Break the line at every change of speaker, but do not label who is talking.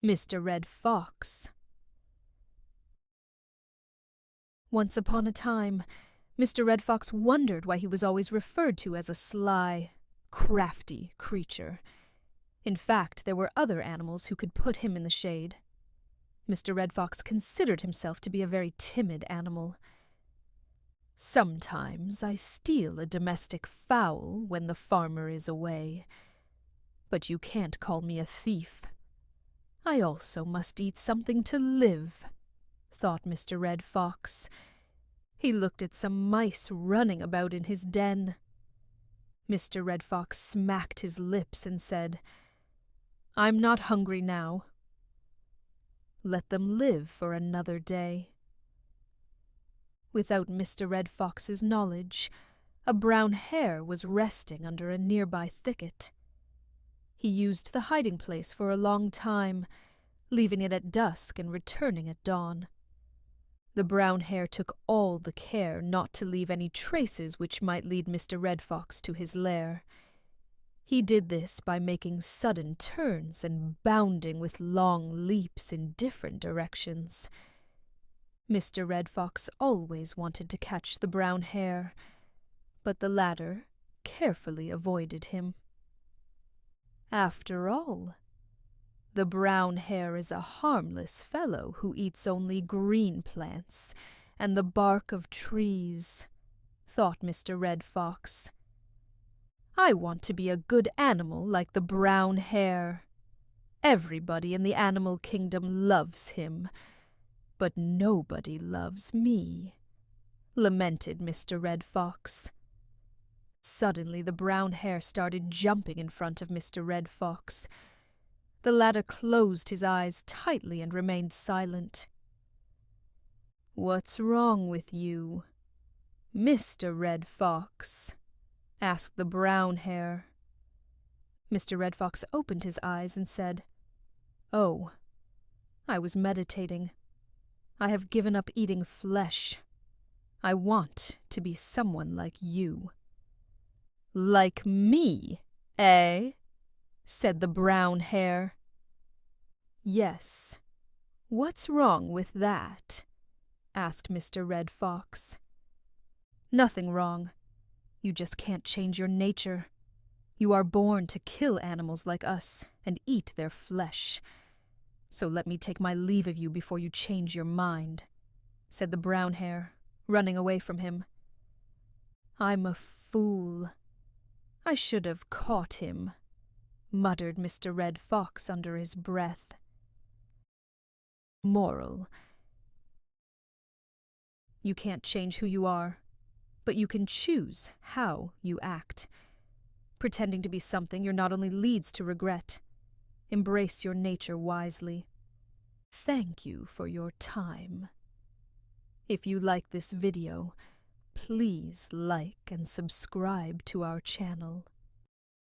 Mr. Red Fox. Once upon a time, Mr. Red Fox wondered why he was always referred to as a sly, crafty creature. In fact, there were other animals who could put him in the shade. Mr. Red Fox considered himself to be a very timid animal. "Sometimes I steal a domestic fowl when the farmer is away. But you can't call me a thief. I also must eat something to live," thought Mr. Red Fox. He looked at some mice running about in his den. Mr. Red Fox smacked his lips and said, "I'm not hungry now. Let them live for another day." Without Mr. Red Fox's knowledge, a brown hare was resting under a nearby thicket. He used the hiding place for a long time, leaving it at dusk and returning at dawn. The brown hare took all the care not to leave any traces which might lead Mr. Red Fox to his lair. He did this by making sudden turns and bounding with long leaps in different directions. Mr. Red Fox always wanted to catch the brown hare, but the latter carefully avoided him. After all, the brown hare is a harmless fellow who eats only green plants and the bark of trees, thought Mr. Red Fox. I want to be a good animal like the brown hare. Everybody in the animal kingdom loves him, but nobody loves me, lamented Mr. Red Fox. Suddenly the brown hare started jumping in front of Mr. Red Fox. The latter closed his eyes tightly and remained silent. "What's wrong with you, Mr. Red Fox?" asked the brown hare. Mr. Red Fox opened his eyes and said, "Oh, I was meditating. I have given up eating flesh. I want to be someone like you." "Like me, eh?" said the brown hare. "Yes. What's wrong with that?" asked Mr. Red Fox. "Nothing wrong. You just can't change your nature. You are born to kill animals like us and eat their flesh. So let me take my leave of you before you change your mind," said the brown hare, running away from him. "I'm a fool. I should have caught him," muttered Mr. Red Fox under his breath. Moral: you can't change who you are, but you can choose how you act. Pretending to be something you're not only leads to regret. Embrace your nature wisely. Thank you for your time. If you like this video, please like and subscribe to our channel.